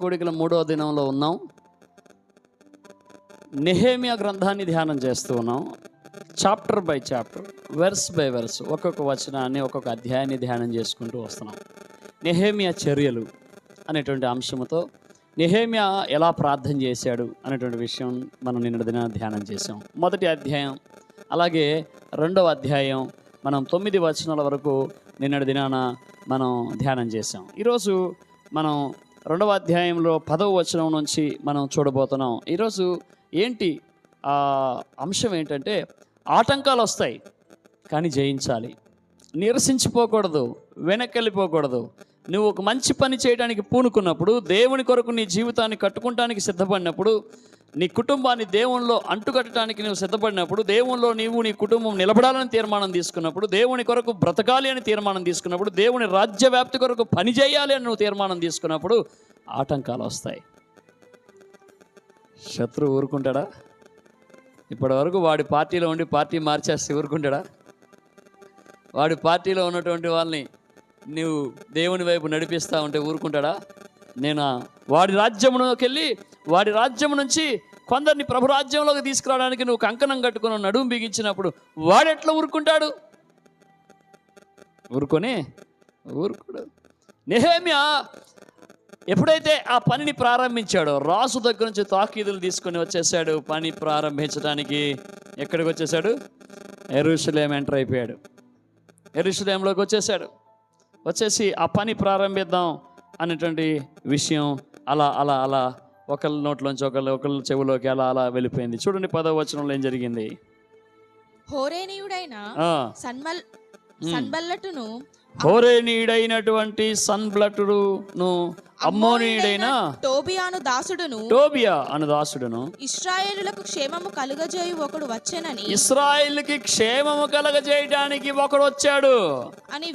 కూడికల 3వ దినంలో ఉన్నాం. నెహెమ్యా గ్రంథాన్ని ధ్యానం చేస్తూ ఉన్నాం. Chapter by chapter, verse by verse, ఒక్కొక్క వచనాన్ని ఒక్కొక్క అధ్యాయాన్ని ధ్యానం చేసుకుంటూ వస్తున్నాం. నెహెమ్యా చర్యలు అనేటువంటి అంశంతో నెహెమ్యా ఎలా ప్రార్థన చేశాడు అనేటువంటి విషయం మనం నిన్నటి దినాన్ని ధ్యానం చేసాం. మొదటి అధ్యాయం అలాగే 2వ అధ్యాయం మనం 9 వచనాల వరకు నిన్నటి దినాన మనం ధ్యానం చేసాం. ఈరోజు మనం 2వ అధ్యాయంలో 10వ వచనం నుంచి మనం చూడబోతున్నాం. ఈరోజు ఏంటి అంశం ఏంటంటే, ఆటంకాలు వస్తాయి కానీ జయించాలి, నిరసించిపోకూడదు, వెనక్కి వెళ్ళిపోకూడదు. నువ్వు ఒక మంచి పని చేయడానికి పూనుకున్నప్పుడు, దేవుని కొరకు నీ జీవితాన్ని కట్టుకుంటానికి సిద్ధపడినప్పుడు, నీ కుటుంబాన్ని దేవునిలో అంటుకట్టడానికి నువ్వు సిద్ధపడినప్పుడు, దేవునిలో నీవు నీ కుటుంబం నిలబడాలని తీర్మానం తీసుకున్నప్పుడు, దేవుని కొరకు బ్రతకాలి అని తీర్మానం తీసుకున్నప్పుడు, దేవుని రాజ్య వ్యాప్తి కొరకు పని చేయాలి అని నువ్వు తీర్మానం తీసుకున్నప్పుడు ఆటంకాలు వస్తాయి. శత్రువు ఊరుకుంటాడా? ఇప్పటి వరకు వాడి పార్టీలో ఉండి పార్టీ మార్చేస్తే ఊరుకుంటాడా? వాడి పార్టీలో ఉన్నటువంటి వాళ్ళని నువ్వు దేవుని వైపు నడిపిస్తూ ఉంటే ఊరుకుంటాడా? నేను వాడి రాజ్యములోకి వెళ్ళి వాడి రాజ్యం నుంచి కొందరిని ప్రభు రాజ్యంలోకి తీసుకురావడానికి నువ్వు కంకణం కట్టుకుని నడుము బిగించినప్పుడు వాడెట్లా ఊరుకుంటాడు? ఊరుకోడు. నెహెమ్యా ఎప్పుడైతే ఆ పనిని ప్రారంభించాడో, రాజు దగ్గర నుంచి తాకీదులు తీసుకొని వచ్చేసాడు. పని ప్రారంభించడానికి ఎక్కడికి వచ్చేసాడు? యెరూషలేం ఎంటర్ అయిపోయాడు. యెరూషలేంలోకి వచ్చేసి ఆ పని ప్రారంభిద్దాం అనేటువంటి విషయం అలా అలా అలా ఒకళ్ళ నోట్లోంచి ఒకళ్ళ చెవులోకి అలా అలా వెళ్ళిపోయింది. చూడండి 10వ వచనంలో ఏం జరిగింది. హోరేనీయుడైనటువంటి సన్బల్లటును, అమ్మోనీయుడైన టోబియా అను దాసుడును ఇశ్రాయేలులకు క్షేమము కలుగజేయు ఒకడు వచ్చెనని, ఇశ్రాయేలుకి క్షేమము కలుగజేయడానికి ఒకడు వచ్చాడు అని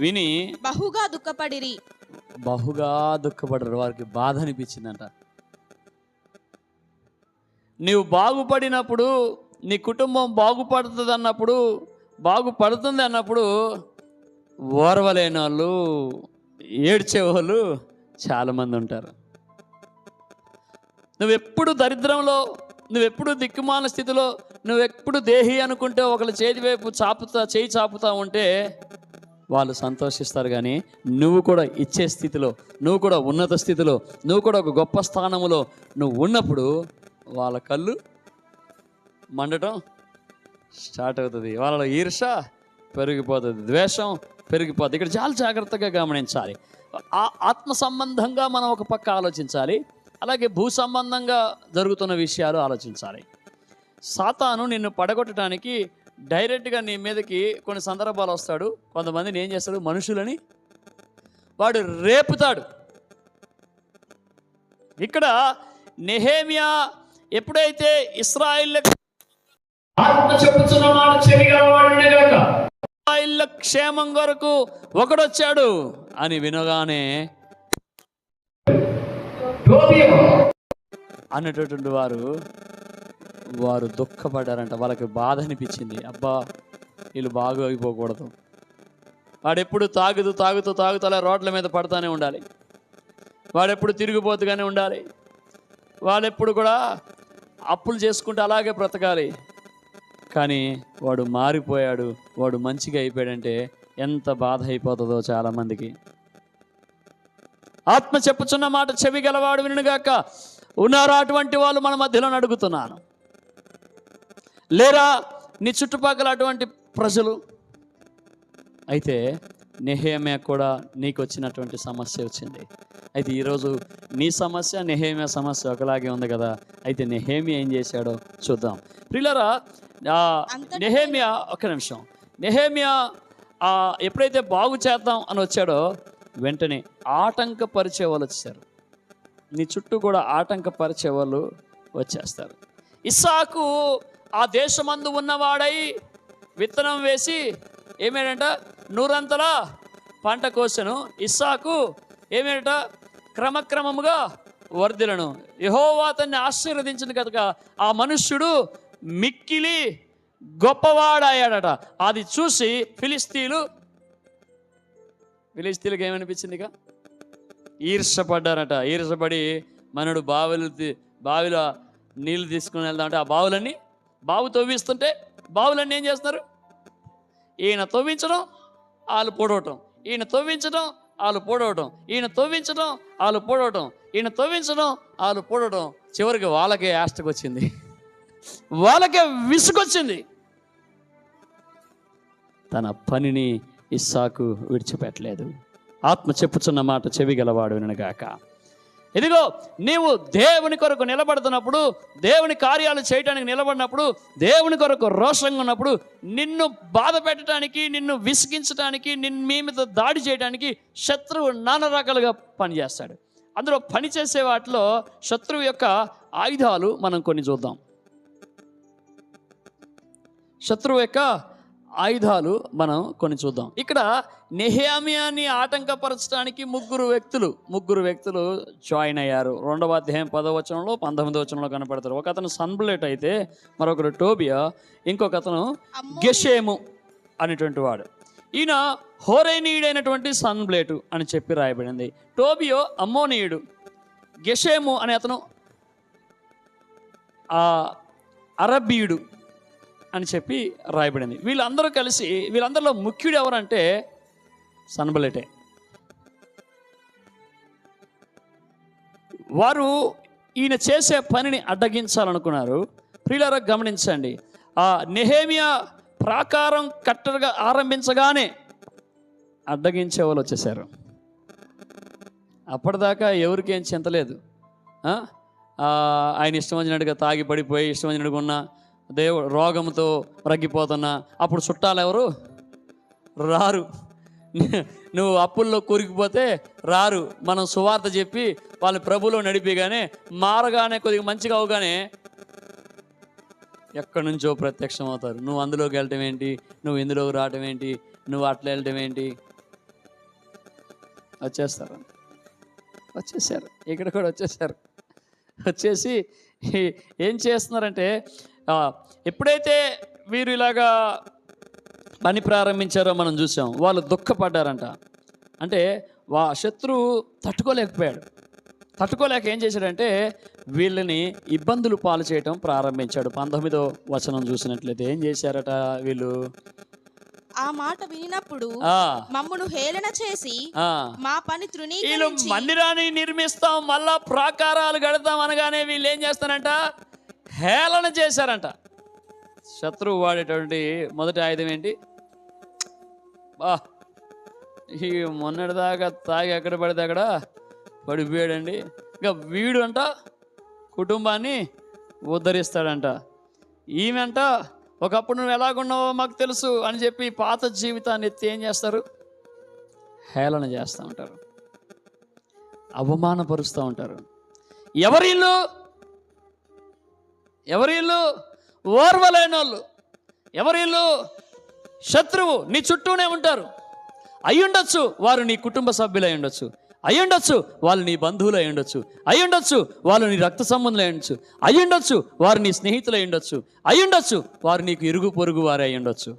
విని బహుగా దుఃఖపడిరి. వారికి బాధ అనిపించిందంట. నీవు బాగుపడినప్పుడు, నీ కుటుంబం బాగుపడుతుంది అన్నప్పుడు ఓర్వలేని వాళ్ళు, ఏడ్చేవాళ్ళు చాలామంది ఉంటారు. నువ్వెప్పుడు దరిద్రంలో, నువ్వెప్పుడు దిక్కుమాల స్థితిలో, నువ్వెప్పుడు దేహి అనుకుంటే ఒకళ్ళ చేతి వైపు చేయి చాపుతా ఉంటే వాళ్ళు సంతోషిస్తారు. కానీ నువ్వు కూడా ఇచ్చే స్థితిలో, నువ్వు కూడా ఉన్నత స్థితిలో, నువ్వు కూడా ఒక గొప్ప స్థానంలో నువ్వు ఉన్నప్పుడు వాళ్ళ కళ్ళు మండటం స్టార్ట్ అవుతుంది. వాళ్ళలో ఈర్ష పెరిగిపోతుంది, ద్వేషం పెరిగిపోతుంది. ఇక్కడ చాలా జాగ్రత్తగా గమనించాలి. ఆత్మ సంబంధంగా మనం ఒక పక్క ఆలోచించాలి, అలాగే భూ సంబంధంగా జరుగుతున్న విషయాలు ఆలోచించాలి. సాతాను నిన్ను పడగొట్టడానికి డైరెక్ట్గా నీ మీదకి కొన్ని సందర్భాలు వస్తాడు. కొంతమందిని ఏం చేస్తాడు? మనుషులని వాడు రేపుతాడు. ఇక్కడ నెహెమ్యా ఎప్పుడైతే ఇశ్రాయేలులకు ఇశ్రాయేలు క్షేమం కొరకు ఒకడొచ్చాడు అని అన్నటువంటి వారు దుఃఖపడ్డారంట. వాళ్ళకి బాధ అనిపించింది. అబ్బా, వీళ్ళు బాగా అయిపోకూడదు. వాడెప్పుడు తాగుతూ అలా రోడ్ల మీద పడతానే ఉండాలి. వాడెప్పుడు తిరిగిపోతుగానే ఉండాలి. వాడెప్పుడు కూడా అప్పులు చేసుకుంటూ అలాగే బ్రతకాలి. కానీ వాడు మారిపోయాడు, వాడు మంచిగా అయిపోయాడంటే ఎంత బాధ అయిపోతుందో చాలామందికి. ఆత్మ చెప్పుచున్న మాట చెవి గలవాడు వినుగాక. ఉన్నారా అటువంటి వాళ్ళు మన మధ్యలో అడుగుతున్నాను? లేరా నీ చుట్టుపక్కల అటువంటి ప్రజలు? అయితే నెహెమ్యా కూడా నీకు వచ్చినటువంటి సమస్య వచ్చింది. అయితే ఈరోజు నీ సమస్య, నెహెమ్యా సమస్య ఒకలాగే ఉంది కదా. అయితే నెహెమ్యా ఏం చేశాడో చూద్దాం. ప్రియులారా, నెహెమ్యా ఒక్క నిమిషం. నెహెమ్యా ఎప్పుడైతే బాగు చేద్దాం అని వచ్చాడో వెంటనే ఆటంకపరిచే వాళ్ళు వచ్చారు. నీ చుట్టూ కూడా ఆటంకపరిచే వాళ్ళు వచ్చేస్తారు. ఇస్సాకు ఆ దేశమందు ఉన్నవాడై విత్తనం వేసి ఏమేంట నూరంతలా పంట కోసెను. ఇస్సాకు ఏమేంట క్రమక్రమముగా వర్ధిలను. యెహోవా అతన్ని ఆశీర్వదించిన కనుక ఆ మనుష్యుడు మిక్కిలి గొప్పవాడాయాడట. అది చూసి ఫిలిస్తీన్లకు ఏమనిపించింది? ఇక ఈర్షపడ్డారట. ఈర్షపడి మనడు బావిలో నీళ్లు తీసుకుని వెళ్దామంటే ఆ బావు తవ్విస్తుంటే బావులన్నీ ఏం చేస్తున్నారు? ఈయన తవ్వించడం, వాళ్ళు పొడవటం, ఈయన తవ్వించడం, వాళ్ళు పొడవటం, ఈయన తవ్వించడం, వాళ్ళు పొడవటం, ఈయన తవ్వించడం, వాళ్ళు పొడవటం. చివరికి వాళ్ళకే యాస్టకు వచ్చింది, వాళ్ళకే విసుగొచ్చింది. తన పనిని ఇస్సాకు విడిచిపెట్టలేదు. ఆత్మ చెప్పుచున్న మాట చెవి గలవాడు వినగాక. ఇదిగో నీవు దేవుని కొరకు నిలబడుతున్నప్పుడు, దేవుని కార్యాలు చేయడానికి నిలబడినప్పుడు, దేవుని కొరకు రోషంగా ఉన్నప్పుడు, నిన్ను బాధ పెట్టడానికి, నిన్ను విసిగించడానికి, మీ మీద దాడి చేయడానికి శత్రువు నానా రకాలుగా పనిచేస్తాడు. అందులో పనిచేసే వాటిలో శత్రువు యొక్క ఆయుధాలు మనం కొన్ని చూద్దాం. శత్రువు యొక్క ఆయుధాలు మనం కొన్ని చూద్దాం. ఇక్కడ నెహెమ్యాని ఆటంకపరచడానికి ముగ్గురు వ్యక్తులు జాయిన్ అయ్యారు. 2వ అధ్యాయం 10వ వచనంలో 19వ వచనంలో కనపడతారు. ఒక అతను సన్బ్లేట్ అయితే, మరొకరు టోబియా, ఇంకొక అతను గెషేము అనేటువంటి వాడు. ఈయన హోరేనీయుడైనటువంటి సన్బ్లేటు అని చెప్పి రాయబడింది. టోబియో అమ్మోనీయుడు, గెషేము అనే అతను అరబీయుడు అని చెప్పి రాయబడింది. వీళ్ళందరిలో ముఖ్యుడు ఎవరంటే సన్బలేటే. వారు ఈయన చేసే పనిని అడ్డగించాలనుకున్నారు. ప్రియులారా గమనించండి, ఆ నెహెమ్యా ప్రాకారం కట్టగా ఆరంభించగానే అడ్డగించే వాళ్ళు వచ్చేసారు. అప్పటిదాకా ఎవరికేం చింతలేదు. ఆయన ఇష్టం వచ్చినట్టుగా తాగి పడిపోయి ఇష్టం వచ్చినట్టుగా ఉన్న దేవుడు రోగంతో రగ్గిపోతున్నా అప్పుడు చుట్టాలు ఎవరు రారు. నువ్వు అప్పుల్లో కూరుకుపోతే రారు. మనం సువార్త చెప్పి వాళ్ళ ప్రభులో నడిపిగానే మారగానే కొద్దిగా మంచిగా అవగానే ఎక్కడి నుంచో ప్రత్యక్షం అవుతారు. నువ్వు అందులోకి వెళ్ళటం ఏంటి, నువ్వు ఇందులోకి రావటం ఏంటి, నువ్వు అట్లా వెళ్ళటం ఏంటి, వచ్చేశారు. ఇక్కడ కూడా వచ్చేసి ఏం చేస్తున్నారంటే, ఎప్పుడైతే వీరు ఇలాగా పని ప్రారంభించారో మనం చూసాం, వాళ్ళు దుఃఖపడ్డారంట. అంటే శత్రువు తట్టుకోలేక ఏం చేశాడంటే వీళ్ళని ఇబ్బందులు పాలు చేయటం ప్రారంభించాడు. 19వ వచనం చూసినట్లయితే ఏం చేశారట వీళ్ళు? ఆ మాట వినినప్పుడు మమ్మును హేళన చేసి మా పని తృణీకరించి మందిరాన్ని నిర్మిస్తాం, మళ్ళా ప్రాకారాలు కడతాం అనగానే వీళ్ళు ఏం చేస్తారంట? హేళన చేశారంట. శత్రువు వాడేటువంటి మొదటి ఆయుధం ఏంటి? ఈ మొన్నటిదాకా తాగి ఎక్కడ పడితే అక్కడ పడిపోయాడండి. ఇంకా వీడు అంట కుటుంబాన్ని ఉద్ధరిస్తాడంట. ఈమెంట ఒకప్పుడు నువ్వు ఎలాగున్నావో మాకు తెలుసు అని చెప్పి పాత జీవితాన్ని ఎత్తి ఏం చేస్తారు? హేళన చేస్తూ ఉంటారు, అవమానపరుస్తూ ఉంటారు. ఎవరిల్లు ఓర్వలేనోళ్ళు, ఎవరిల్లు శత్రువు నీ చుట్టూనే ఉంటారు. అయ్యుండొచ్చు వారు నీ కుటుంబ సభ్యులు అయ్యుండొచ్చు, అయ్యుండొచ్చు వాళ్ళు నీ బంధువులు అయ్యుండొచ్చు, అయ్యుండొచ్చు వాళ్ళు నీ రక్త సంబంధులు అయ్యుండొచ్చు, అయ్యుండొచ్చు వారు నీ స్నేహితులు అయ్యుండొచ్చు, అయ్యుండొచ్చు వారు నీకు ఇరుగు పొరుగు వారు అయ్యుండొచ్చు,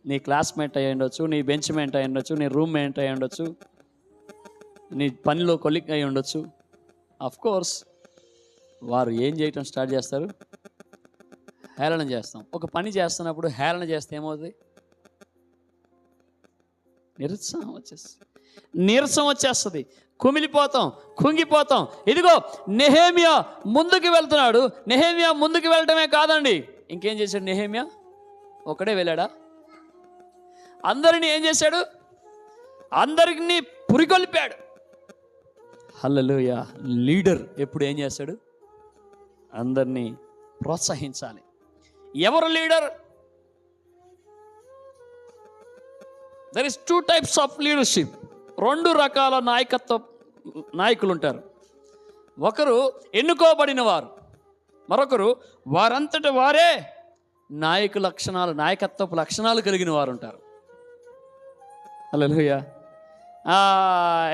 నీ క్లాస్మేట్ అయ్యుండొచ్చు, నీ బెంచ్మేట్ అయ్యుండొచ్చు, నీ రూమ్మేట్ అయ్యుండొచ్చు, నీ పనిలో కొలిక్ అయి ఉండొచ్చు. అఫ్కోర్స్ వారు ఏం చేయటం స్టార్ట్ చేస్తారు? హేళన చేస్తాం. ఒక పని చేస్తున్నప్పుడు హేళన చేస్తే ఏమవుతుంది? నీరసం వచ్చేస్తుంది, కుమిలిపోతాం, కుంగిపోతాం. ఇదిగో నెహెమ్యా ముందుకు వెళ్తున్నాడు. నెహెమ్యా ముందుకు వెళ్ళటమే కాదండి, ఇంకేం చేశాడు? నెహెమ్యా ఒకడే వెళ్ళాడా? అందరినీ ఏం చేశాడు? అందరినీ పురికొల్పాడు. హల్లెలూయా. లీడర్ ఎప్పుడు ఏం చేస్తాడు? అందరినీ ప్రోత్సహించాలి. ఎవరు leader? There is 2 types of leadership. 2 రకాల నాయకులు ఉంటారు. ఒకరు ఎన్నుకోబడిన వారు, మరొకరు వారంతట వారే నాయకత్వపు లక్షణాలు కలిగిన వారు ఉంటారు. హల్లెలూయా.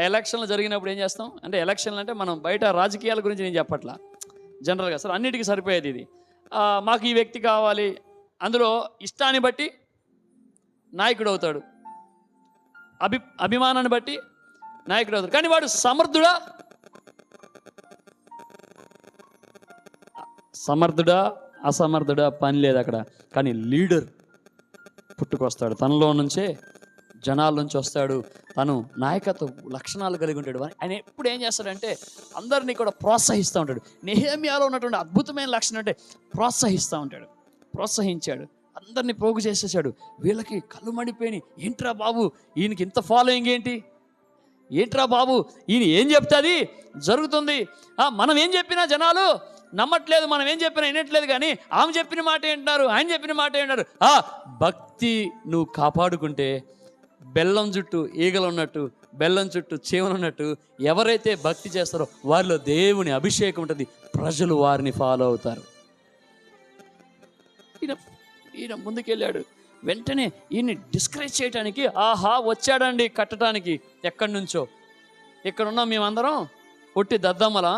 ఎలక్షన్లు జరిగినప్పుడు ఏం చేస్తాం అంటే, ఎలక్షన్లు అంటే మనం బయట రాజకీయాల గురించి నేను చెప్పట్లా, జనరల్గా సార్ అన్నిటికీ సరిపోయేది ఇది. మాకు ఈ వ్యక్తి కావాలి, అందులో ఇష్టాన్ని బట్టి నాయకుడు అవుతాడు, అభిమానాన్ని బట్టి నాయకుడు అవుతాడు. కానీ వాడు సమర్థుడా అసమర్థుడా పని లేదు అక్కడ. కానీ లీడర్ పుట్టుకొస్తాడు, తనలో నుంచే జనాల నుంచి వస్తాడు, తను నాయకత్వ లక్షణాలు కలిగి ఉంటాడు. ఆయన ఎప్పుడు ఏం చేస్తాడంటే అందరినీ కూడా ప్రోత్సహిస్తూ ఉంటాడు. నెహెమ్యాలో ఉన్నటువంటి అద్భుతమైన లక్షణం అంటే ప్రోత్సహిస్తూ ఉంటాడు. ప్రోత్సహించాడు, అందరినీ పోగు చేసేసాడు. వీళ్ళకి కళ్ళు మడిపోయి, ఏంట్రా బాబు ఈయనకి ఇంత ఫాలోయింగ్ ఏంట్రా బాబు, ఈయన ఏం చెప్తే అది జరుగుతుంది. మనం ఏం చెప్పినా జనాలు నమ్మట్లేదు, మనం ఏం చెప్పినా వినట్లేదు, కానీ ఆమె చెప్పిన మాట ఏంటారు, ఆయన చెప్పిన మాట ఏంటారు. భక్తి నువ్వు కాపాడుకుంటే బెల్లం చుట్టూ ఈగలు ఉన్నట్టు, బెల్లం చుట్టూ చీమలు ఉన్నట్టు ఎవరైతే భక్తి చేస్తారో వారిలో దేవుని అభిషేకం ఉంటుంది, ప్రజలు వారిని ఫాలో అవుతారు. ఈయన ముందుకెళ్ళాడు. వెంటనే ఈయన్ని డిస్కరేజ్ చేయడానికి, వచ్చాడండి కట్టడానికి, ఎక్కడి నుంచో. ఇక్కడున్న మేమందరం పొట్టి దద్దమ్మల,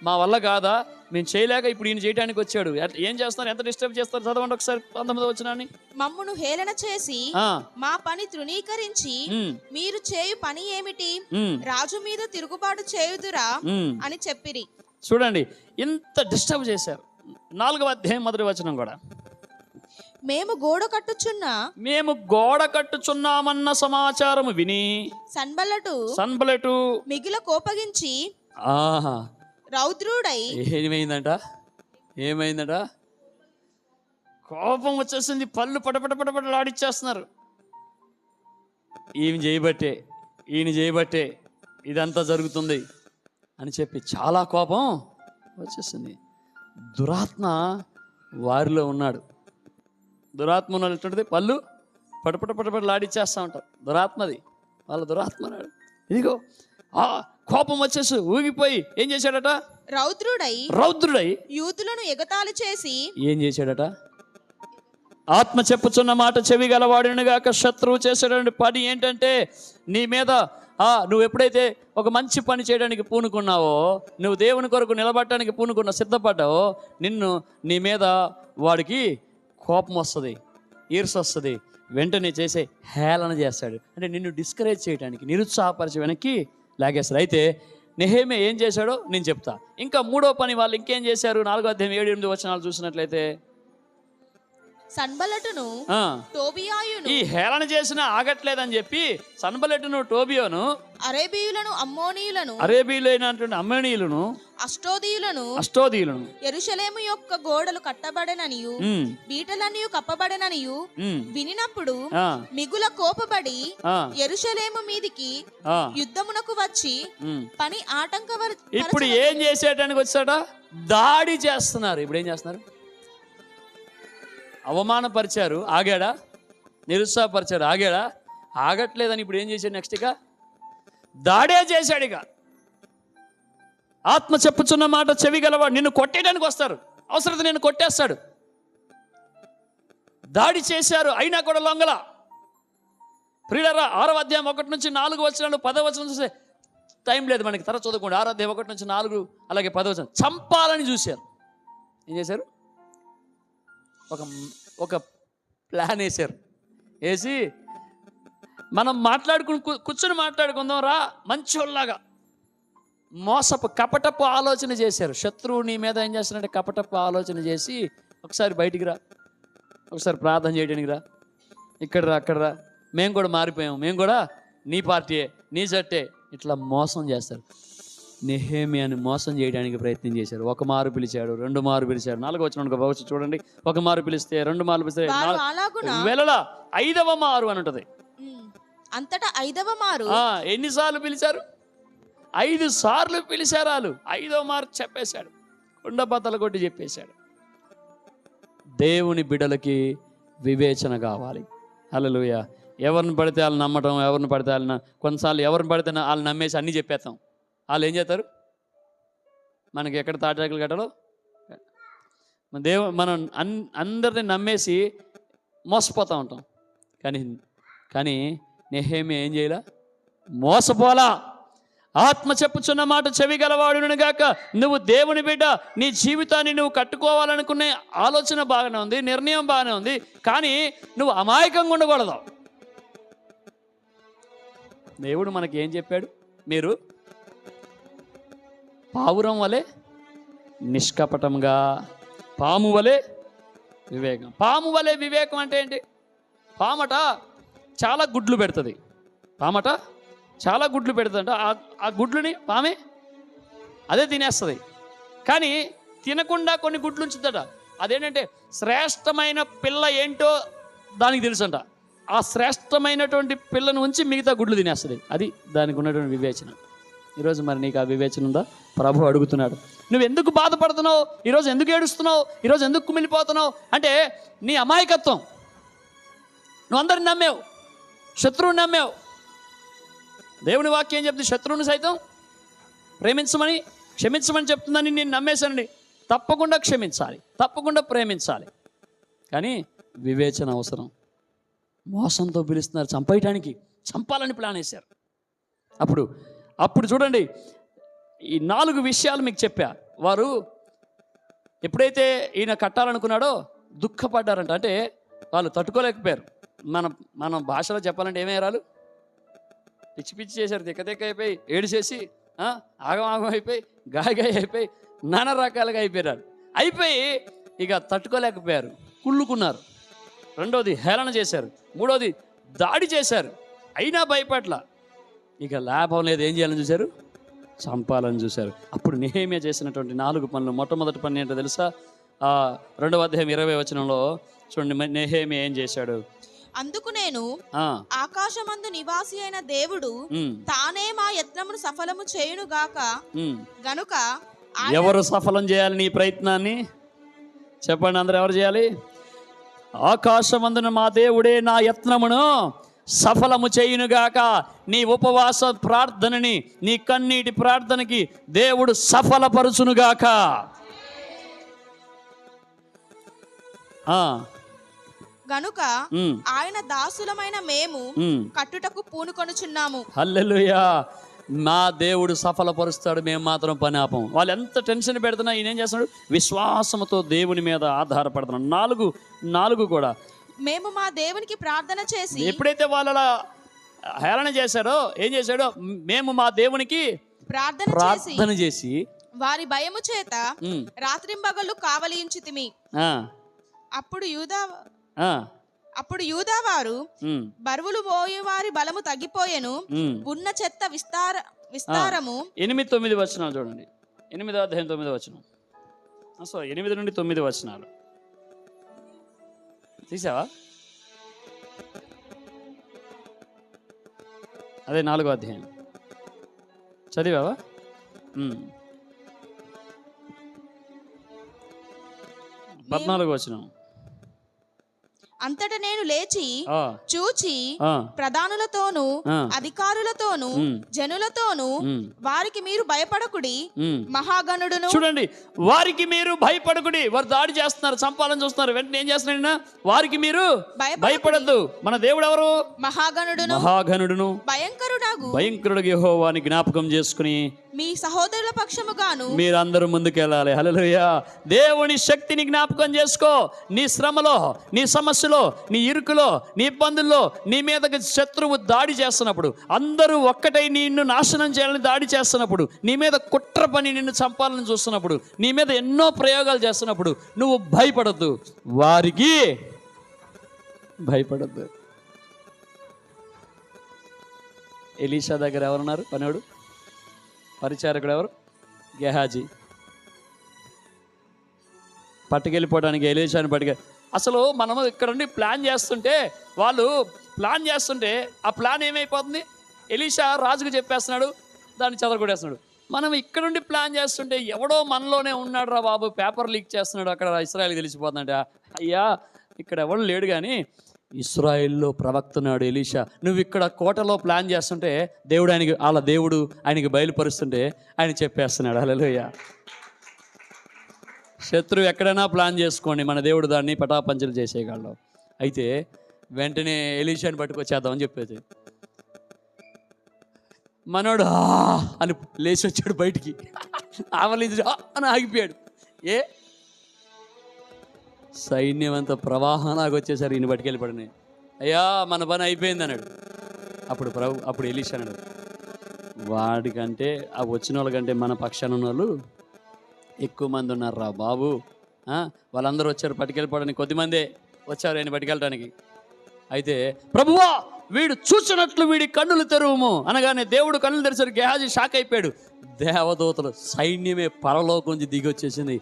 మా వల్ల కాదా, మేము చేయలేక ఇప్పుడు ఈయన చేయడానికి వచ్చాడు. ఏం చేస్తున్నారు, ఎంత డిస్టర్బ్ చేస్తారు, చదవండి ఒకసారి 19వ వచనాన్ని. మమ్మును హేళన చేసి మా పని తృణీకరించి మీరు చేయు పని ఏమిటి, రాజు మీద తిరుగుబాటు చేయుదురా అని చెప్పిరి. చూడండి, ఇంత డిస్టర్బ్ చేశారు. 4వ అధ్యాయం 1వ వచనం కూడా, మేము గోడ కట్టుచున్నామన్న సమాచారము విని సన్బలటు మిగిల కోపగించి రౌద్రుడై. ఏమైందట? కోపం వచ్చేసింది, పళ్ళు పటపటలాడిచ్చేస్తున్నారు. ఈయన చేయబట్టే ఇదంతా జరుగుతుంది అని చెప్పి చాలా కోపం వచ్చేసింది. దురాత్మ వారిలో ఉన్నాడు. దురాత్మ ఉన్నటువంటిది పళ్ళు పటపటలాడిచ్చేస్తూ ఉంటారు. వాళ్ళ దురాత్మ అన్నాడు. ఇదిగో కోపం వచ్చేసి ఊగిపోయి ఏం చేశాడట? రౌద్రుడై యూదులను ఎగతాళి చేసి ఏం చేశాడట? ఆత్మ చెప్పుచున్న మాట చెవి గలవాడినగాక శత్రువు చేసేటువంటి పని ఏంటంటే, నీ మీద నువ్వు ఎప్పుడైతే ఒక మంచి పని చేయడానికి పూనుకున్నావో, నువ్వు దేవుని కొరకు నిలబడటానికి సిద్ధపడ్డావో, నీ మీద వాడికి కోపం వస్తుంది, ఈర్ష వస్తుంది. వెంటనే చేసే హేళన చేస్తాడు. అంటే నిన్ను డిస్కరేజ్ చేయడానికి, నిరుత్సాహపరిచి వెనక్కి లాగేస్తాడు. అయితే నెహెమ్యా ఏం చేశాడో నేను చెప్తా. ఇంకా 3వ పని వాళ్ళు ఇంకేం చేశారు? 4వ అధ్యాయం 7-8 వచనాలు చూసినట్లయితే, సన్బలటును టోబియాయును ఈ హేళన చేసినా ఆగట్లేదని చెప్పి సన్బలటును టోబియాను అరేబీయులైనటువంటి అమ్మోనీయులను అష్టోదీయులను యెరూషలేము యొక్క గోడలు కట్టబడెననియు బీటలనియు కప్పబడెననియు వినినప్పుడు మిగుల కోపపడి యెరూషలేము మీదికి యుద్ధమునకు వచ్చి పని ఇప్పుడు ఏం చేసేటానికి వచ్చాడ? దాడి చేస్తున్నారు. ఇప్పుడు ఏం చేస్తున్నారు? అవమానపరిచారు, ఆగాడా? నిరుత్సాహపరిచారు, ఆగాడా? ఆగట్లేదని ఇప్పుడు ఏం చేశాడు? నెక్స్ట్ ఇక దాడే చేశాడు. ఇక ఆత్మ చెప్పుచున్న మాట చెవి గలవాడు నిన్ను కొట్టేయడానికి వస్తారు, అవసరత నిన్ను కొట్టేస్తాడు. దాడి చేశారు, అయినా కూడా లొంగల. ప్రియులారా, 6వ అధ్యాయం 1-4 వచనాలు, 10వ వచనం చూస్తే టైం లేదు మనకి, తర్వాత చదువుకోండి. 6వ అధ్యాయం 1-4 అలాగే 10వ వచనం. చంపాలని చూశారు. ఏం చేశారు? ఒక ప్లాన్ వేసి మనం కూర్చొని మాట్లాడుకుందాం రా మంచోళ్ళలాగా, కపటపు ఆలోచన చేశారు. శత్రువు నీ మీద ఏం చేస్తారంటే కపటపు ఆలోచన చేసి, ఒకసారి బయటికి రా, ఒకసారి ప్రార్థన చేయడానికి రా, ఇక్కడ రా, అక్కడ రా, మేము కూడా మారిపోయాము, మేము కూడా నీ పార్టీయే, నీ జట్టే, ఇట్లా మోసం చేస్తారు. నెహెమ్యాని మోసం చేయడానికి ప్రయత్నం చేశారు. 1 మారు పిలిచాడు, 2 మారు పిలిచాడు. 4వ వచనం చూడండి, 1 మారు పిలిస్తే, 2 మార్లు పిలిస్తే, వెలల 5వ మారు అని ఉంటుంది. అంతటా 5వ మారు ఎన్నిసార్లు పిలిచారు? 5 సార్లు పిలిచారు. వాళ్ళు 5వ మారు చెప్పేశాడు, కుండబద్దలు కొట్టి చెప్పేశాడు. దేవుని బిడ్డలకి వివేచన కావాలి. హల్లెలూయా. ఎవరిని పడితే వాళ్ళు నమ్మటం, ఎవరిని పడితే వాళ్ళని, కొన్నిసార్లు ఎవరిని పడితే వాళ్ళు నమ్మేసి అన్నీ చెప్పేస్తాం. వాళ్ళు ఏం చేస్తారు? మనకి ఎక్కడ తాటాకులు కట్టాలో మనం అందరిని నమ్మేసి మోసపోతూ ఉంటాం. కానీ నెహెమ్యా ఏం చేయాల? మోసపోలా. ఆత్మ చెప్పుచున్న మాట చెవి గలవాడును గాక. నువ్వు దేవుని బిడ్డ, నీ జీవితాన్ని నువ్వు కట్టుకోవాలనుకునే ఆలోచన బాగానే ఉంది, నిర్ణయం బాగానే ఉంది, కానీ నువ్వు అమాయకంగా ఉండకూడదు. దేవుడు మనకి ఏం చెప్పాడు? మీరు పావురం వలె నిష్కపటంగా, పాము వలె వివేకం. పాము వలె వివేకం అంటే ఏంటి? పామట చాలా గుడ్లు పెడుతుంది. పామట చాలా గుడ్లు పెడుతుంది అంటే ఆ గుడ్లుని పామే అదే తినేస్తుంది. కానీ తినకుండా కొన్ని గుడ్లు ఉంచుతుందట. అదేంటంటే శ్రేష్టమైన పిల్ల ఏంటో దానికి తెలుసంట. ఆ శ్రేష్టమైనటువంటి పిల్లను ఉంచి మిగతా గుడ్లు తినేస్తుంది. అది దానికి ఉన్నటువంటి వివేచన. ఈరోజు మరి నీకు ఆ వివేచన ఉందా? ప్రభు అడుగుతున్నాడు, నువ్వు ఎందుకు బాధపడుతున్నావు? ఈరోజు ఎందుకు ఏడుస్తున్నావు? ఈరోజు ఎందుకు కుమిలిపోతున్నావు? అంటే నీ అమాయకత్వం. నువ్వు అందరిని నమ్మావు, శత్రువుని నమ్మావు. దేవుని వాక్యం చెప్తుంది, శత్రువుని సైతం ప్రేమించమని, క్షమించమని చెప్తుందని నేను నమ్మేశానండి. తప్పకుండా క్షమించాలి, తప్పకుండా ప్రేమించాలి. కానీ వివేచన అవసరం. మోసంతో పిలుస్తున్నారు, చంపేయటానికి, చంపాలని ప్లాన్ వేశారు. అప్పుడు చూడండి, ఈ 4 విషయాలు మీకు చెప్పా. వారు ఎప్పుడైతే ఈయన కట్టాలనుకున్నాడో దుఃఖపడ్డారంట. అంటే వాళ్ళు తట్టుకోలేకపోయారు. మన భాషలో చెప్పాలంటే ఏమయ్యారు? పిచ్చి పిచ్చి చేశారు, తిక్క అయిపోయి, ఏడిచేసి ఆగం అయిపోయి, గాయ అయిపోయి, నానా రకాలుగా అయిపోయి ఇక తట్టుకోలేకపోయారు, కుళ్ళుకున్నారు. రెండోది హేళన చేశారు, మూడోది దాడి చేశారు. అయినా భయపట్ల. ఇక లాభం లేదు, ఏం చేయాలని చూశారు? చంపాలని చూశారు. అప్పుడు నెహెమ్యా చేసినటువంటి 4 పనులు. మొట్టమొదటి పని ఏంటో తెలుసా? 2వ అధ్యాయం 20వ వచనంలో చూడండి, నెహెమ్యా ఏం చేశాడు? అందుకు నేను, ఆకాశమందు నివాసి అయిన దేవుడు తానే మా యత్నమును సఫలము చేయును గాక గనుక. ఎవరు సఫలం చేయాలి నీ ప్రయత్నాన్ని? చెప్పండి, అందరూ ఎవరు చేయాలి? ఆకాశమందున మా దేవుడే నా యత్నమును సఫలము చేయునుగాక. నీ ఉపవాస ప్రార్థనని, నీ కన్నీటి ప్రార్థనకి దేవుడు సఫలపరుచునుగాక. గనుక ఆయన దాసులమైన మేము కట్టుటకు పూనుకొనుచున్నాము. హల్లెలూయా. మా దేవుడు సఫలపరుస్తాడు, మేము మాత్రం పని ఆపం. వాళ్ళు ఎంత టెన్షన్ పెడుతున్నా ఈయన ఏం చేస్తున్నాడు? విశ్వాసంతో దేవుని మీద ఆధారపడుతున్నాడు. 4 కూడా మేము మా దేవునికి ప్రార్థన చేసి. ఎప్పుడైతే వాళ్ళ హేళన చేశారో ఏం చేశాడో? మేము మా దేవునికి ప్రార్థన చేసి వారి భయము చేత రాత్రింబగళ్ళు కావలించితిమి. అప్పుడు యూదా వారు బరువులు మోయే వారి బలము తగ్గిపోయెను, ఉన్న చెత్త విస్తారము. 8-9 వచనాలు చూడండి. 8వ అధ్యాయం 9వ వచనం. 8 నుండి 9 వచనాలు తీసావా? అదే 4వ అధ్యాయం చదివావా? 14వ వచనం. అంతట నేను లేచి చూచి ప్రధానులతోనూ అధికారులతోనూ జనులతోనూ వారికి మీరు భయపడకుడి, మహాగణుడును. చూడండి, వారికి మీరు భయపడకుడి. వారు దాడి చేస్తున్నారు, చంపాలని చూస్తున్నారు. వెంటనే ఏం చేస్తున్నాడు? వారికి మీరు భయపడద్దు. మన దేవుడు ఎవరు? మహాగణుడును భయంకరుడు యెహోవాని జ్ఞాపకం చేసుకుని మీ సహోదరుల పక్షముగాను మీరందరూ ముందుకెళ్ళాలి. హల్లెలూయా. దేవుని శక్తిని జ్ఞాపకం చేసుకో. నీ శ్రమలో, నీ సమస్యలో, నీ ఇరుకులో, నీ ఇబ్బందుల్లో నీ మీదకి శత్రువు దాడి చేస్తున్నప్పుడు, అందరూ ఒక్కటై నిన్ను నాశనం చేయాలని దాడి చేస్తున్నప్పుడు, నీ మీద కుట్ర పని నిన్ను చంపాలని చూస్తున్నప్పుడు, నీ మీద ఎన్నో ప్రయోగాలు చేస్తున్నప్పుడు నువ్వు భయపడద్దు. వారికి భయపడద్దు. ఎలీషా దగ్గర ఎవరున్నారు? పనివాడు, పరిచారకుడు ఎవరు? గెహాజీ. పట్టుకెళ్ళిపోవడానికి ఎలీషాని అసలు మనము ఇక్కడ నుండి ప్లాన్ చేస్తుంటే, వాళ్ళు ప్లాన్ చేస్తుంటే ఆ ప్లాన్ ఏమైపోతుంది? ఎలీషా రాజుకు చెప్పేస్తున్నాడు, దాన్ని చెదరగొట్టేస్తున్నాడు. మనం ఇక్కడ నుండి ప్లాన్ చేస్తుంటే ఎవడో మనలోనే ఉన్నాడు రా బాబు, పేపర్ లీక్ చేస్తున్నాడు, అక్కడ ఇశ్రాయేల్కి తెలిసిపోతుందంటే. అయ్యా, ఇక్కడ ఎవడు లేడు, కానీ ఇశ్రాయేల్లో ప్రవక్తున్నాడు ఎలీషా. నువ్వు ఇక్కడ కోటలో ప్లాన్ చేస్తుంటే దేవుడు ఆయనకి బయలుపరుస్తుంటే ఆయన చెప్పేస్తున్నాడు. హల్లెలూయా. శత్రువు ఎక్కడైనా ప్లాన్ చేసుకోండి, మన దేవుడు దాన్ని పటాపంచలు చేసేయగలడు. అయితే వెంటనే ఎలీషాని పట్టుకొచ్చేద్దామని చెప్పేది. మనోడు అని లేచి వచ్చాడు బయటికి, ఆవలించి అని ఆగిపోయాడు. సైన్యం అంతా ప్రవాహంలాగా వచ్చేసరి ఈయన పట్టుకెళ్ళిపడినాయి. అయ్యా, మన పని అయిపోయింది అన్నాడు. అప్పుడు ఎలీషా అన్నాడు, వాడికంటే ఆ వచ్చిన వాళ్ళకంటే మన పక్షాన ఉన్న వాళ్ళు ఎక్కువ మంది ఉన్నారు రా బాబు. వాళ్ళందరూ వచ్చారు పట్టుకెళ్ళిపోవడానికి, కొద్దిమందే వచ్చారు ఆయన పట్టుకెళ్ళడానికి. అయితే ప్రభువా వీడు చూసినట్లు వీడి కన్నులు తెరువుము అనగానే దేవుడు కన్నులు తెరిసరికి గేహాజీ షాక్ అయిపోయాడు. దేవదూతలు సైన్యమే పరలోకం నుంచి దిగి వచ్చేసింది,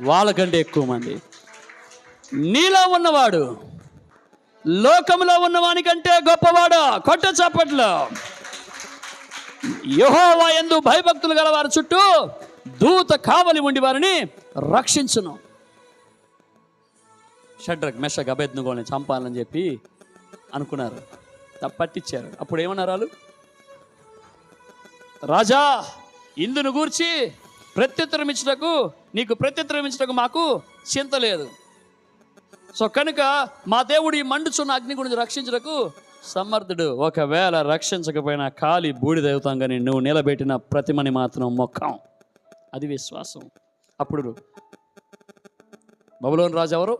వాళ్ళకంటే ఎక్కువ మంది. నీలో ఉన్నవాడు లోకంలో ఉన్నవానికంటే గొప్పవాడు. కొట్ట చప్పట్లో. యెహోవా యందు భయభక్తులు గల వారి చుట్టూ దూత కావలి ఉండి వారిని రక్షించును. షడ్రక్ మెషక్ అబేద్నెగోని చంపాలని చెప్పి అనుకున్నారు, పట్టించారు. అప్పుడు ఏమన్నారు వాళ్ళు? రాజా ఇందును గూర్చి ప్రత్యుత్తరం ఇచ్చుటకు, నీకు ప్రత్యుత్తరం ఇచ్చుటకు మాకు చింత లేదు. సో కనుక మా దేవుడు ఈ మండుచున్న అగ్ని గురించి రక్షించుటకు సమర్థుడు. ఒకవేళ రక్షించకపోయినా కాలి బూడిదవుతాం, కానీ నువ్వు నిలబెట్టిన ప్రతిమని మాత్రం మొక్కం. అది విశ్వాసం. అప్పుడు బబులోను రాజు ఎవరు?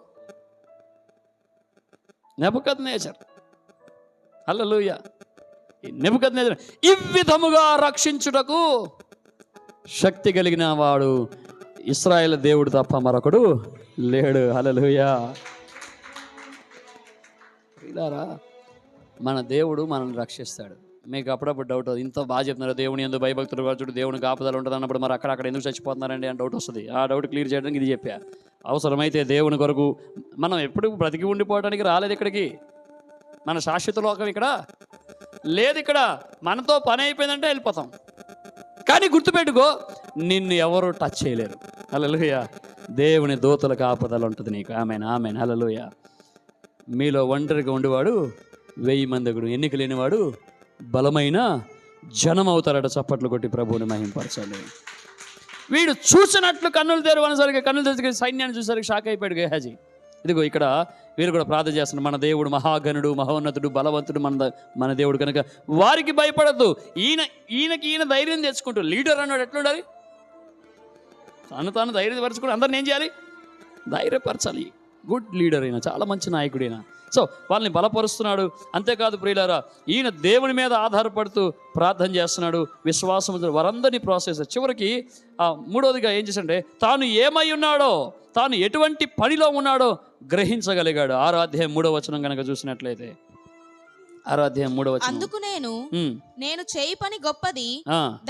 నెబుకద్నెజర్. హల్లెలూయా. నెబుకద్నెజర్ ఈ విధముగా రక్షించుటకు శక్తి కలిగిన వాడు ఇశ్రాయేలు దేవుడు తప్ప మరొకడు లేడు. హల్లెలూయా. ఇలారా మన దేవుడు మనల్ని రక్షిస్తాడు. మీకు అప్పుడప్పుడు డౌట్, ఇంత బాగా చెప్తున్నారు దేవుని యందు భయభక్తులు చూడు దేవుని కాపుదల ఉంటుంది అన్నప్పుడు మరి అక్కడ ఎందుకు చచ్చిపోతున్నారండి అని డౌట్ వస్తుంది. ఆ డౌట్ క్లియర్ చేయడానికి ఇది చెప్పా. అవసరమైతే దేవుని కొరకు మనం ఎప్పుడు బ్రతికి ఉండిపోవడానికి రాలేదు ఇక్కడికి. మన శాశ్వత లోకం ఇక్కడ లేదు. ఇక్కడ మనతో పని అయిపోయిందంటే వెళ్ళిపోతాం. కానీ గుర్తుపెట్టుకో, నిన్ను ఎవరు టచ్ చేయలేరు. హల్లెలూయా. దేవుని దూతల కాపుదల ఉంటుంది నీకు. ఆమేన్, ఆమేన్, హల్లెలూయా. మీలో ఒంటరిగా ఉండేవాడు 1000 మందిగుడు, ఎన్నిక లేనివాడు బలమైన జనం అవుతారట. చప్పట్లు కొట్టి ప్రభువుని మహింపరచాలి. వీడు చూసినట్లు కన్నులు తెరవనసరికి, కన్నులు తెరిచి సైన్యాన్ని చూసరికి షాక్ అయిపోయాడు గేహాజీ. ఇదిగో ఇక్కడ వీరు కూడా ప్రార్థన చేస్తున్నారు, మన దేవుడు మహాగణుడు, మహోన్నతుడు, బలవంతుడు మన దేవుడు కనుక వారికి భయపడద్దు. ఈయన ధైర్యం తెచ్చుకుంటూ, లీడర్ అన్నాడు ఎట్లుండాలి? తాను ధైర్యపరచుకుంటూ అందరిని ఏం చేయాలి? ధైర్యపరచాలి. గుడ్ లీడర్ అయినా, చాలా మంచి నాయకుడైనా. సో వాళ్ళని బలపరుస్తున్నాడు. అంతేకాదు ప్రియులారా, ఈయన దేవుని మీద ఆధారపడుతూ ప్రార్థన చేస్తున్నాడు. విశ్వాసం వారందరినీ ప్రాసెస్. చివరికి మూడవదిగా ఏం చేశాడంటే, తాను ఏమై ఉన్నాడో, తాను ఎటువంటి పనిలో ఉన్నాడో గ్రహించగలిగాడు. 6వ అధ్యాయం 3వ వచనం కనుక చూసినట్లయితే, 6వ అధ్యాయం 3వ వచనం, అందుకు నేను చేయి పని గొప్పది,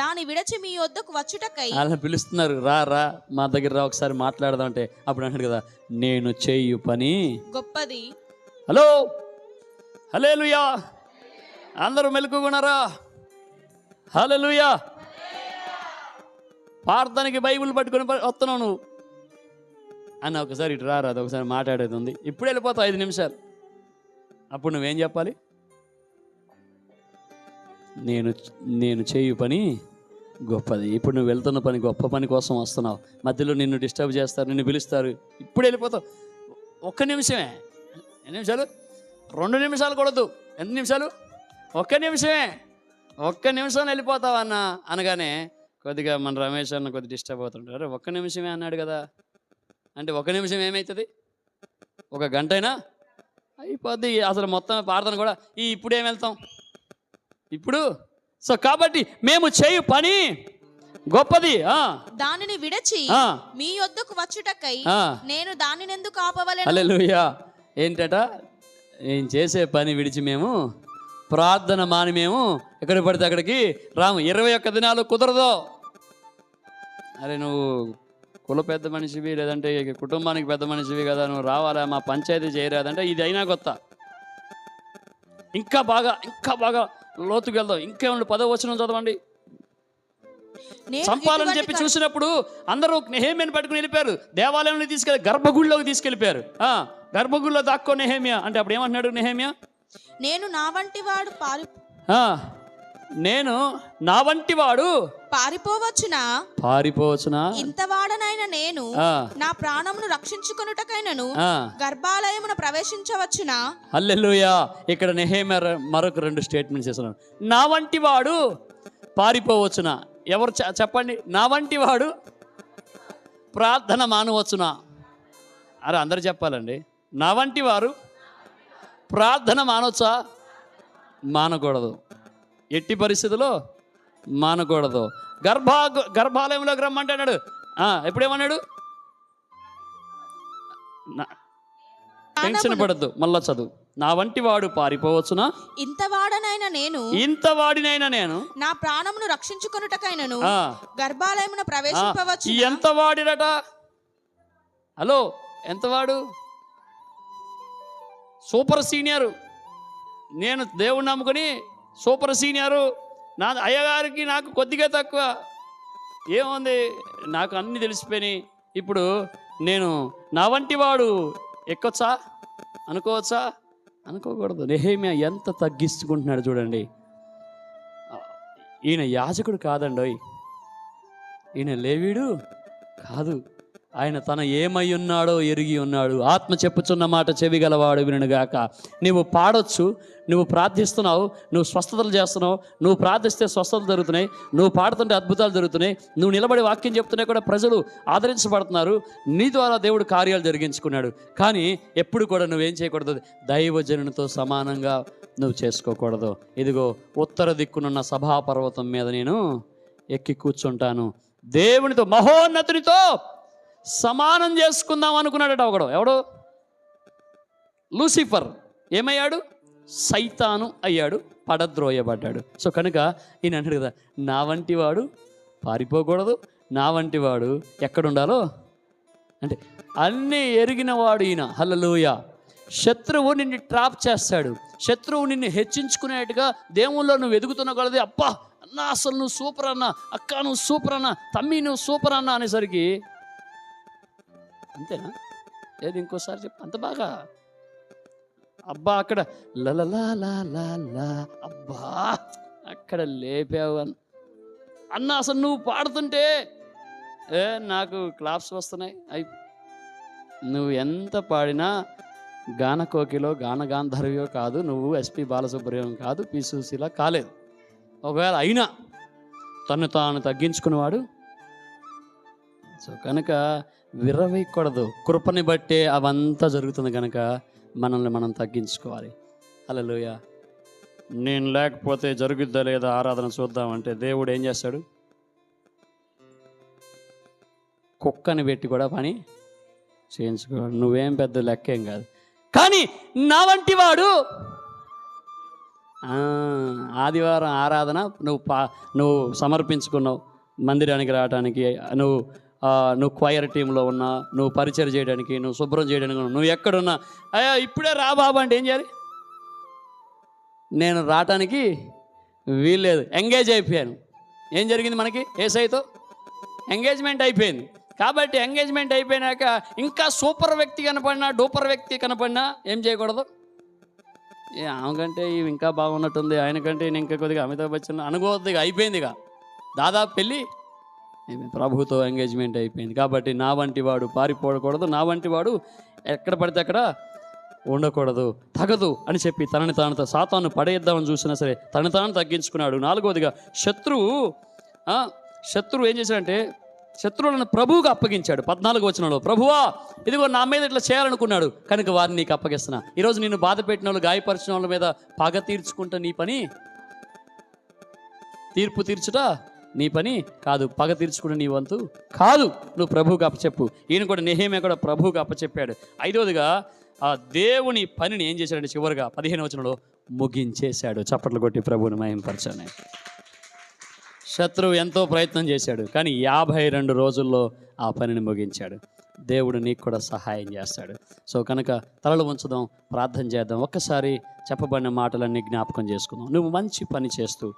దాని విడచి మీ వద్దకు వచ్చుటకై. అలా పిలుస్తున్నారు, రా మా దగ్గర రా ఒకసారి మాట్లాడదాం అంటే, అప్పుడు అంటాడు కదా, నేను చేయు పని గొప్పది. హలో, హల్లెలూయా. అందరూ మెలకుగున్నారా? హల్లెలూయా. ప్రార్థనకి బైబిల్ పట్టుకొని వస్తున్నావు నువ్వు అన్న, ఒకసారి ఇటు రాదు, ఒకసారి మాట్లాడేది ఉంది. ఇప్పుడు వెళ్ళిపోతావు 5 నిమిషాలు. అప్పుడు నువ్వేం చెప్పాలి? నేను చేయు పని గొప్పది. ఇప్పుడు నువ్వు వెళ్తున్న పని గొప్ప పని కోసం వస్తున్నావు. మధ్యలో నిన్ను డిస్టర్బ్ చేస్తారు, నిన్ను పిలుస్తారు. ఇప్పుడు వెళ్ళిపోతావు. 1 నిమిషమే. ఎన్ని నిమిషాలు? 2 నిమిషాలు కూడదు. ఎన్ని నిమిషాలు? 1 నిమిషమే. 1 నిమిషం వెళ్ళిపోతావు అన్న అనగానే కొద్దిగా మన రమేష్ అన్న కొద్దిగా డిస్టర్బ్ అవుతుంటారు. అరే 1 నిమిషమే అన్నాడు కదా అంటే 1 నిమిషం ఏమవుతుంది? 1 గంట అయినా అయిపోద్ది. అసలు మొత్తం ప్రార్థన కూడా ఇప్పుడు ఏం వెళ్తాం ఇప్పుడు. సో కాబట్టి మేము చేయు పని గొప్పది, దానిని విడచి మీ వద్దకు వచ్చుటకై నేను దానిని ఎందుకు ఆపవలెను? హల్లెలూయా. ఏంటట? నేను చేసే పని విడిచి మేము ప్రార్థన మాని మేము ఎక్కడ పడితే అక్కడికి రాము. 21 దినాలు కుదరదు. అరే నువ్వు కుల పెద్ద మనిషివి, లేదంటే కుటుంబానికి పెద్ద మనిషివి కదా, నువ్వు రావాలా, మా పంచాయతీ చేయరాదంటే ఇది అయినా కొత్త. ఇంకా బాగా లోతుకు వెళ్దాం. ఇంకేమండి 10వ వచనం చదవండి. చంపాలని చెప్పి చూసినప్పుడు అందరూ నెహెమ్యాను పట్టుకుని వెళ్ళిపోయారు. దేవాలయంలో తీసుకెళ్ళి గర్భగుడిలోకి తీసుకెళ్ళిపోయారు. గర్భగుడిలో దాక్కో నెహెమ్యా అంటే అప్పుడు ఏమంటున్నాడు నెహెమ్యా? నేను నా వంటి వాడు పారిపోవచ్చునా ఇంతవాడనైన నేను నా ప్రాణమును రక్షించుకొనుటకైనను గర్భాలయమున ప్రవేశించవచ్చునా? హల్లెలూయా. ఇక్కడ నెహెమ్యా మరొక 2 స్టేట్మెంట్స్ చేస్తున్నాడు. నా వంటి వాడు పారిపోవచ్చునా? ఎవరు చెప్పండి? నా వంటి వాడు ప్రార్థన మానవచ్చునా? అరే అందరు చెప్పాలండి. నా వంటి వారు ప్రార్థన మానవచ్చా? మానకూడదు. ఎట్టి పరిస్థితుల్లో మానకూడదు. గర్భాలయంలోకి రమ్మంటున్నాడు. ఎప్పుడేమన్నాడు? టెన్షన్ పడద్దు, మళ్ళా చదువు. నా వంటి వాడు పారిపోవచ్చునా? ఇంతవాడినైనా నేను నా ప్రాణమును రక్షించుకొనుటకైనను గర్భాలయమున ప్రవేశింపవచ్చు. ఎంత వాడిరట? హలో, ఎంతవాడు? Super senior. నేను దేవుణ్ణి నమ్ముకొని సూపర్ సీనియరు. నా అయ్యగారికి నాకు కొద్దిగా తక్కువ. ఏముంది, నాకు అన్నీ తెలిసిపోయినాయి. ఇప్పుడు నేను నా వంటి వాడు ఎక్కొచ్చా? అనుకోవచ్చా? అనుకోకూడదు. నెహెమ్యా ఎంత తగ్గించుకుంటున్నాడు చూడండి. ఈయన యాజకుడు కాదండోయ్, ఈయన లేవీడు కాదు. ఆయన తన ఏమై ఉన్నాడో ఎరిగి ఉన్నాడు. ఆత్మ చెప్పుచున్న మాట చెవిగలవాడు వినుగాక. నువ్వు పాడొచ్చు, నువ్వు ప్రార్థిస్తున్నావు, నువ్వు స్వస్థతలు చేస్తున్నావు, నువ్వు ప్రార్థిస్తే స్వస్థతలు జరుగుతున్నాయి, నువ్వు పాడుతుంటే అద్భుతాలు జరుగుతున్నాయి, నువ్వు నిలబడి వాక్యం చెప్తున్నా కూడా ప్రజలు ఆదరించబడుతున్నారు, నీ ద్వారా దేవుడు కార్యాలు జరిగించుకున్నాడు. కానీ ఎప్పుడు కూడా నువ్వేం చేయకూడదు? దైవజనునితో సమానంగా నువ్వు చేసుకోకూడదు. ఇదిగో ఉత్తర దిక్కునున్న సభాపర్వతం మీద నేను ఎక్కి కూర్చుంటాను, దేవునితో మహోన్నతునితో సమానం చేసుకుందాం అనుకున్నాడట ఒకడు. ఎవడు? లూసిఫర్. ఏమయ్యాడు? సైతాను అయ్యాడు, పడద్రోయబడ్డాడు. సో కనుక ఈయన అంటాడు కదా, నా వంటి వాడు పారిపోకూడదు, నా వంటి వాడు ఎక్కడుండాలో అంటే అన్నీ ఎరిగిన వాడు ఈయన. హల్లెలూయా. శత్రువు నిన్ను ట్రాప్ చేస్తాడు, శత్రువు నిన్ను హెచ్చించుకునేట్టుగా దేవుల్లో నువ్వు ఎదుగుతున్న కొలది, అబ్బా అన్న అసలు నువ్వు సూపర్ అన్న, అక్క నువ్వు సూపర్ అన్న, తమ్మి నువ్వు సూపర్ అన్న అనేసరికి అంతేనా? ఏది ఇంకోసారి చెప్పు. అంత బాగా అబ్బా అక్కడ లలలా అబ్బా అక్కడ లేపావు అన్న, అసలు నువ్వు పాడుతుంటే నాకు క్లాప్స్ వస్తున్నాయి. నువ్వు ఎంత పాడినా గాన కోకిలో గాన గాంధర్వియో కాదు, నువ్వు ఎస్పి బాలసుబ్రహ్మణ్యం కాదు, పి సుశీల కాలేదు. ఒకవేళ అయినా తను తాను తగ్గించుకునేవాడు. సో కనుక విర్రవేయకూడదు. కృపని బట్టే అవంతా జరుగుతుంది కనుక మనల్ని మనం తగ్గించుకోవాలి. హల్లెలూయా. నేను లేకపోతే జరుగుద్దా లేదా ఆరాధన చూద్దామంటే దేవుడు ఏం చేస్తాడు? కుక్కని పెట్టి కూడా పని చేయించుకోవాలి. నువ్వేం పెద్ద లెక్కేం కాదు. కానీ నా వంటి వాడు ఆదివారం ఆరాధన నువ్వు సమర్పించుకున్నావు మందిరానికి రావడానికి, నువ్వు క్వైర్ టీంలో ఉన్నా, నువ్వు పరిచయం చేయడానికి, నువ్వు శుభ్రం చేయడానికి, నువ్వు ఎక్కడున్నా, అయ్యా ఇప్పుడే రా బాబా అంటే ఏం చేయాలి? నేను రావటానికి వీల్లేదు, ఎంగేజ్ అయిపోయాను. ఏం జరిగింది మనకి? యేసయ్యతో ఎంగేజ్మెంట్ అయిపోయింది. కాబట్టి ఎంగేజ్మెంట్ అయిపోయినాక ఇంకా సూపర్ వ్యక్తి కనపడినా, డూపర్ వ్యక్తి కనపడినా ఏం చేయకూడదు? ఆమెకంటే ఇవి ఇంకా బాగున్నట్టుంది, ఆయనకంటే నేను ఇంకా కొద్దిగా అమితాబ్ బచ్చన్ అనుకోవద్దు. ఇక అయిపోయింది, ఇక దాదాపు పెళ్ళి ప్రభుతో ఎంగేజ్మెంట్ అయిపోయింది. కాబట్టి నా వంటి వాడు పారిపోకూడదు, నా వంటి వాడు ఎక్కడ పడితే అక్కడ ఉండకూడదు, తగదు అని చెప్పి తనని తాను సాతాను పడేద్దామని చూసినా సరే తనని తాను తగ్గించుకున్నాడు. నాలుగవదిగా శత్రువు ఏం చేశాడంటే శత్రువులను ప్రభువుగా అప్పగించాడు. 14వ వచనంలో, ప్రభువా ఇదిగో నా మీద ఇట్లా చేయాలనుకున్నాడు కనుక వారిని నీకు అప్పగిస్తున్నా. ఈరోజు నిన్ను బాధ పెట్టిన వాళ్ళు, గాయపరిచిన వాళ్ళ మీద పగ తీర్చుకుంటా నీ పని, తీర్పు తీర్చుట నీ పని కాదు, పగ తీర్చుకుంటే నీ వంతు కాదు, నువ్వు ప్రభువుకి అప్పచెప్పు. ఈయన కూడా నెహెమ్యా కూడా ప్రభువుకి అప్పచెప్పాడు. 5వదిగా ఆ దేవుని పనిని ఏం చేశాడంటే చివరిగా 15వ వచనంలో ముగించేశాడు. చప్పట్లు కొట్టి ప్రభువుని మహిమపరచండి. శత్రువు ఎంతో ప్రయత్నం చేశాడు, కానీ 52 రోజుల్లో ఆ పనిని ముగించాడు. దేవుడు నీకు కూడా సహాయం చేస్తాడు. సో కనుక తలలు ఉంచుదాం, ప్రార్థన చేద్దాం. ఒక్కసారి చెప్పబడిన మాటలన్నీ జ్ఞాపకం చేసుకుందాం. నువ్వు మంచి పని చేస్తూ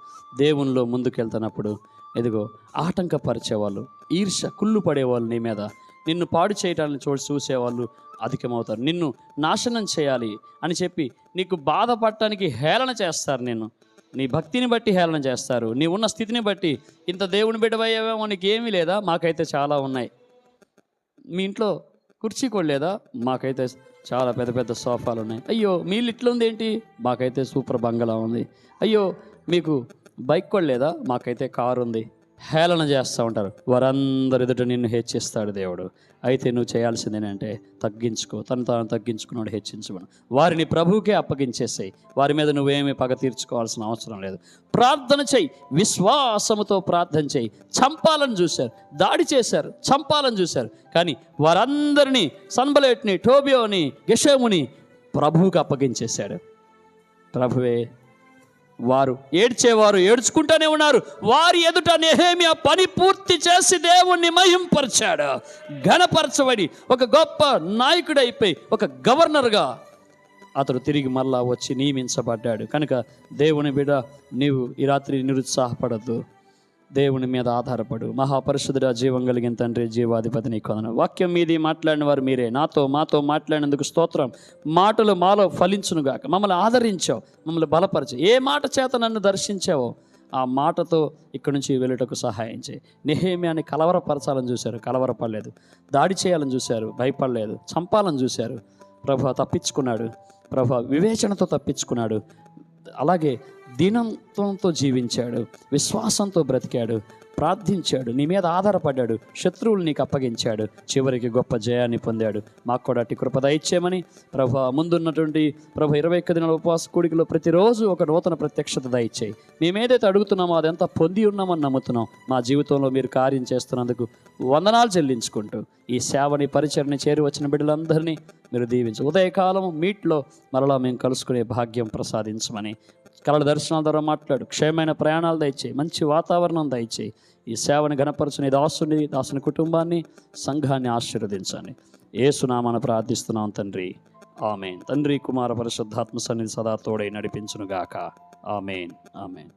దేవునిలో ముందుకెళ్తున్నప్పుడు ఎదుగో ఆటంకపరిచేవాళ్ళు, ఈర్ష్య కుళ్ళు పడేవాళ్ళు, నీ మీద నిన్ను పాడు చేయటాన్ని చూసేవాళ్ళు అధికమవుతారు. నిన్ను నాశనం చేయాలి అని చెప్పి నీకు బాధపడటానికి హేళన చేస్తారు. నీ భక్తిని బట్టి హేళన చేస్తారు. నీ ఉన్న స్థితిని బట్టి ఇంత దేవుని బిడ్డవయ్యేమో నీకు ఏమీ లేదా? మాకైతే చాలా ఉన్నాయి. మీ ఇంట్లో కుర్చీ కూడా లేదా? మాకైతే చాలా పెద్ద పెద్ద సోఫాలు ఉన్నాయి. అయ్యో మీ ఇట్లా ఉంది ఏంటి? మాకైతే సూపర్ బంగళా ఉంది. అయ్యో మీకు బైక్ కూడా లేదా? మాకైతే కారు ఉంది. హేళన చేస్తూ ఉంటారు. వారందరి ఎదుట నిన్ను హెచ్చిస్తాడు దేవుడు. అయితే నువ్వు చేయాల్సింది ఏంటంటే తగ్గించుకో, తను తాను తగ్గించుకున్నాడు హెచ్చించుకోను. వారిని ప్రభువుకే అప్పగించేసేయి. వారి మీద నువ్వేమీ పగ తీర్చుకోవాల్సిన అవసరం లేదు. ప్రార్థన చెయ్యి, విశ్వాసముతో ప్రార్థన చెయ్యి. చంపాలని చూశారు, దాడి చేశారు, చంపాలని చూశారు, కానీ వారందరినీ సన్బలేట్ని, టోబియోని, గెషేముని ప్రభువుకి అప్పగించేశాడు. ప్రభువే వారు ఏడ్చేవారు ఏడ్చుకుంటూనే ఉన్నారు. వారి ఎదుట నెహెమ్యా పని పూర్తి చేసి దేవుణ్ణి మహింపరిచాడు. ఘనపరచబడి ఒక గొప్ప నాయకుడైపోయి ఒక గవర్నర్గా అతడు తిరిగి మళ్ళా వచ్చి నియమించబడ్డాడు. కనుక దేవుని బిడ్డ, నీవు ఈ రాత్రి నిరుత్సాహపడద్దు, దేవుని మీద ఆధారపడు. మహాపరిశుద్ధుడా, జీవం కలిగిన తండ్రి, జీవాధిపతి నీ కొందనాలు. వాక్యం మీది మాట్లాడిన వారు మీరే. మాతో మాట్లాడినందుకు స్తోత్రం. మాటలు మాలో ఫలించునుగాక. మమ్మల్ని ఆదరించావు, మమ్మల్ని బలపరిచావు. ఏ మాట చేత నన్ను దర్శించావో ఆ మాటతో ఇక్కడి నుంచి వెళ్ళుటకు సహాయం చేయి. నెహెమ్యాని కలవరపరచాలని చూశారు, కలవరపడలేదు. దాడి చేయాలని చూశారు, భయపడలేదు. చంపాలని చూశారు, ప్రభు తప్పించుకున్నాడు. ప్రభు వివేచనతో తప్పించుకున్నాడు. అలాగే దీనంతో జీవించాడు, విశ్వాసంతో బ్రతికాడు, ప్రార్థించాడు, నీ మీద ఆధారపడ్డాడు, శత్రువులు నీకు అప్పగించాడు, చివరికి గొప్ప జయాన్ని పొందాడు. మాకు కూడా అట్టి కృప దయచేయమని ప్రభు, ముందున్నటువంటి ప్రభు 21 దినాల ఉపవాస కూడికలో ప్రతిరోజు ఒక నూతన ప్రత్యక్షత దయచేయి. మేమేదైతే అడుగుతున్నామో అదంతా పొంది ఉన్నామని నమ్ముతున్నాం. మా జీవితంలో మీరు కార్యం చేస్తున్నందుకు వందనాలు చెల్లించుకుంటూ ఈ సేవని, పరిచయని చేరి వచ్చిన బిడ్డలందరినీ మీరు దీవించు. ఉదయకాలం మీట్లో మరలా మేము కలుసుకునే భాగ్యం ప్రసాదించమని, కళల దర్శనాల ద్వారా మాట్లాడు, క్షేమైన ప్రయాణాలు దయచేయి, మంచి వాతావరణం దయచేయి. ఈ సేవని ఘనపరచుని దాసుని కుటుంబాన్ని, సంఘాన్ని ఆశీర్వదించండి. యేసు నామమున ప్రార్థిస్తున్నాం తండ్రి, ఆమేన్. తండ్రి, కుమార, పరిశుద్ధాత్మ సన్నిధి సదా తోడై నడిపించునుగాక. ఆమేన్, ఆమేన్.